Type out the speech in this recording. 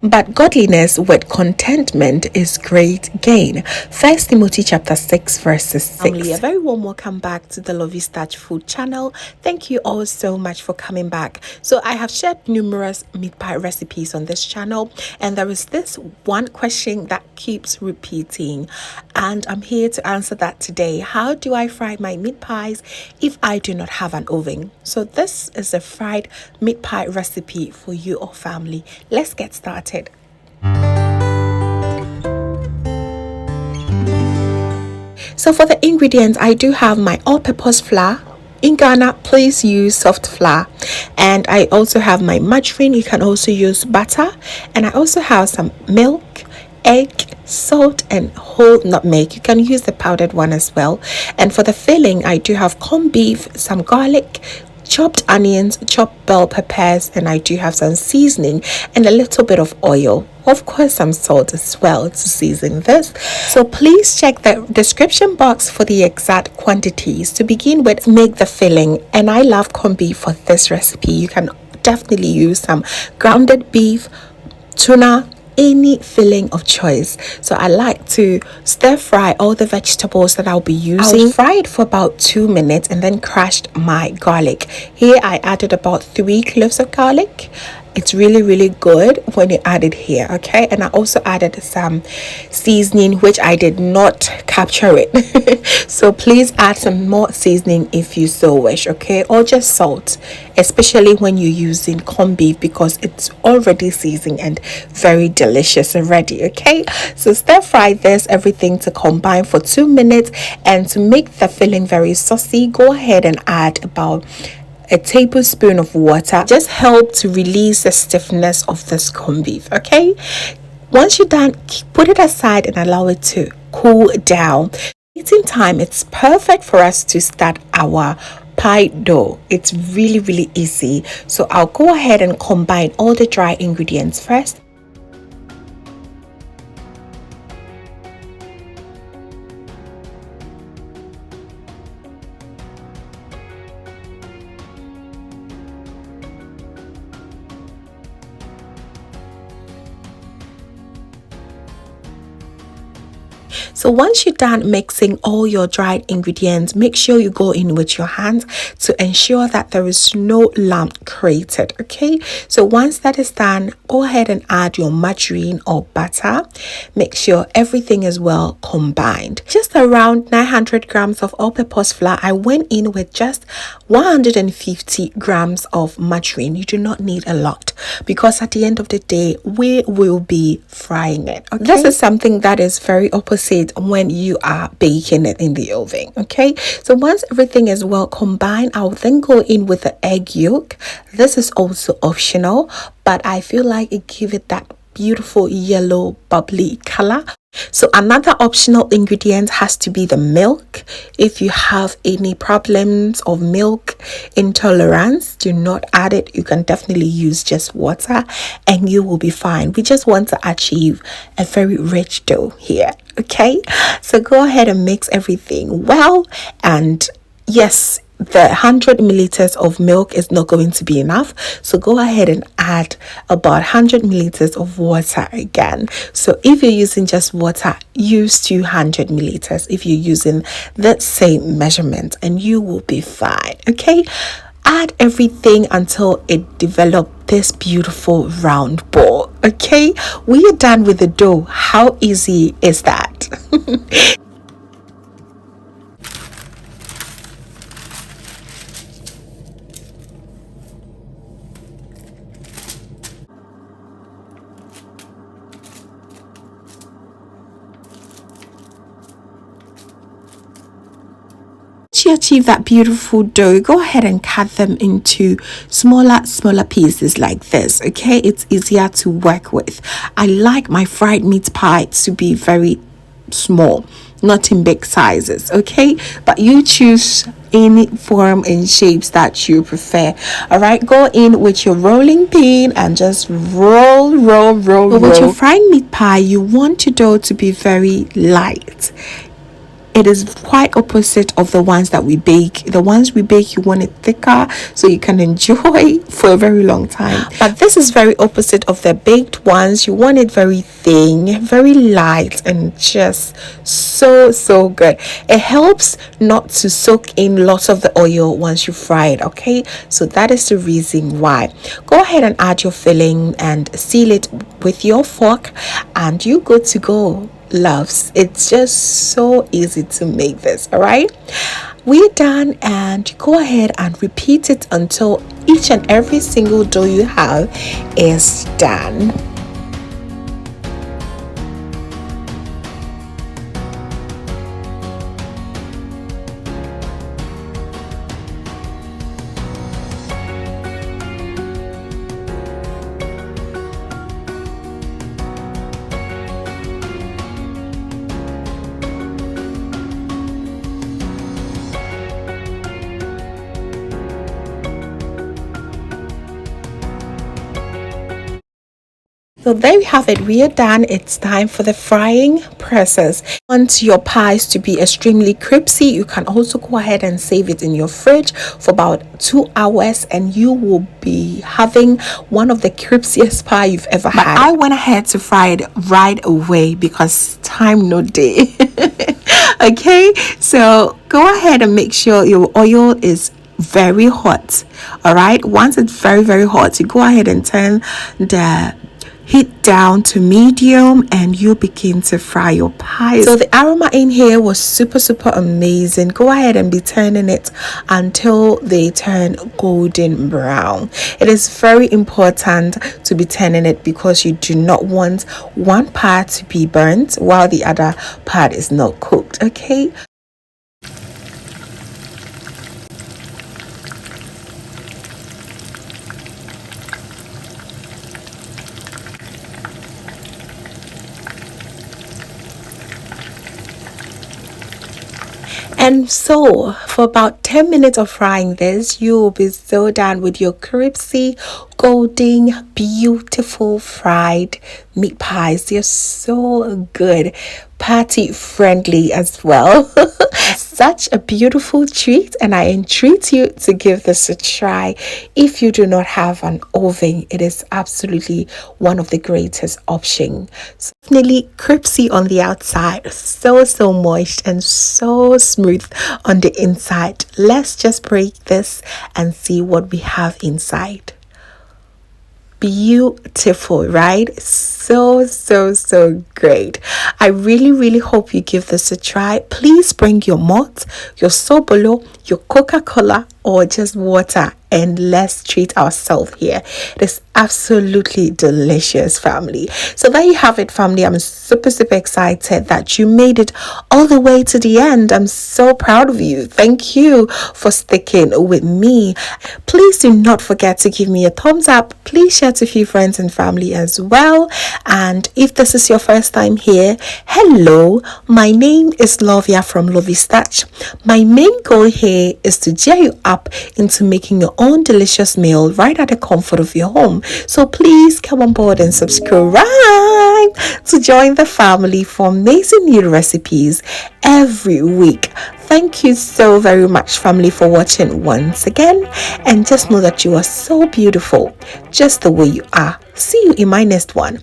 But godliness with contentment is great gain. First Timothy chapter 6 verses 6. Family, a very warm welcome back to the Lovystouch food channel. Thank you all so much for coming back. So I have shared numerous meat pie recipes on this channel, and there is this one question that keeps repeating, and I'm here to answer that today. How do I fry my meat pies if I do not have an oven? So this is a fried meat pie recipe for you or family. Let's get started. So for the ingredients, I do have my all-purpose flour. In Ghana, please use soft flour. And I also have my margarine. You can also use butter. And I also have some milk, egg, salt, and whole nutmeg. You can use the powdered one as well. And for the filling, I do have corned beef, some garlic, chopped onions, chopped bell peppers, and I do have some seasoning and a little bit of oil. Of course, some salt as well to season this. So please check the description box for the exact quantities. To begin with, make the filling, and I love corned beef for this recipe. You can definitely use some grounded beef, tuna, any filling of choice. So I like to stir fry all the vegetables that I'll be using. I'll fry it for about 2 minutes and then crushed my garlic. Here I added about 3 cloves of garlic. It's really good when you add it here, okay? And I also added some seasoning, which I did not capture it. So please add some more seasoning if you so wish, okay? Or just salt, especially when you're using corned beef, because it's already seasoned and very delicious already, okay? So stir fry this everything to combine for 2 minutes. And to make the filling very saucy, go ahead and add about a tablespoon of water. Just help to release the stiffness of this corned beef, okay? Once you're done, put it aside and allow it to cool down. Eating time, it's perfect for us to start our pie dough. It's really easy. So I'll go ahead and combine all the dry ingredients first. So once you're done mixing all your dried ingredients, make sure you go in with your hands to ensure that there is no lump created, okay? So once that is done, go ahead and add your margarine or butter. Make sure everything is well combined. Just around 900 grams of all-purpose flour. I went in with just 150 grams of margarine. You do not need a lot, because at the end of the day, we will be frying it, okay? This is something that is very opposite when you are baking it in the oven, okay? So once everything is well combined, I'll then go in with the egg yolk. This is also optional, but I feel like it gives it that beautiful yellow bubbly color. So another optional ingredient has to be the milk. If you have any problems of milk intolerance, do not add it. You can definitely use just water and you will be fine. We just want to achieve a very rich dough here, okay? So go ahead and mix everything well. And yes, the 100 milliliters of milk is not going to be enough, so go ahead and add about 100 milliliters of water again. So if you're using just water, use 200 milliliters if you're using the same measurement, and you will be fine, okay? Add everything until it develops this beautiful round ball, okay? We are done with the dough. How easy is that? You achieve that beautiful dough, go ahead and cut them into smaller pieces like this, okay? It's easier to work with. I like my fried meat pie to be very small, not in big sizes, okay? But you choose any form and shapes that you prefer. All right, go in with your rolling pin and just roll. But with your fried meat pie, you want your dough to be very light. It is quite opposite of the ones that we bake. The ones we bake, you want it thicker so you can enjoy for a very long time. But this is very opposite of the baked ones. You want it very thin, very light, and just so good. It helps not to soak in lots of the oil once you fry it, okay? So that is the reason why. Go ahead and add your filling and seal it with your fork, and you're good to go, loves. It's just so easy to make this. All right, we're done, and go ahead and repeat it until each and every single dough you have is done. So there you have it, we are done. It's time for the frying process. Want your pies to be extremely crispy, you can also go ahead and save it in your fridge for about 2 hours, and you will be having one of the crispiest pie you've ever had. But I went ahead to fry it right away because time no day. Okay, so go ahead and make sure your oil is very hot. All right, once it's very hot, you go ahead and turn the heat down to medium, and you begin to fry your pie. So the aroma in here was super amazing. Go ahead and be turning it until they turn golden brown. It is very important to be turning it because you do not want one part to be burnt while the other part is not cooked. Okay, and so for about 10 minutes of frying this, you will be so done with your crispy, golden, beautiful fried meat pies. They're so good, party friendly as well. Such a beautiful treat, and I entreat you to give this a try. If you do not have an oven, it is absolutely one of the greatest options. Definitely crispy on the outside, so moist and so smooth on the inside. Let's just break this and see what we have inside. Beautiful, right? So great. I really hope you give this a try. Please bring your malt, your sobolo, your Coca-Cola, or just water, and let's treat ourselves here. It is absolutely delicious, family. So there you have it, family. I'm super excited that you made it all the way to the end. I'm so proud of you. Thank you for sticking with me. Please do not forget to give me a thumbs up. Please share to a few friends and family as well. And if this is your first time here, hello, my name is Lovia from Lovystouch. My main goal here is to cheer you up into making your own delicious meal right at the comfort of your home. So please come on board and subscribe to join the family for amazing new recipes every week. Thank you so very much, family, for watching once again, and just know that you are so beautiful just the way you are. See you in my next one.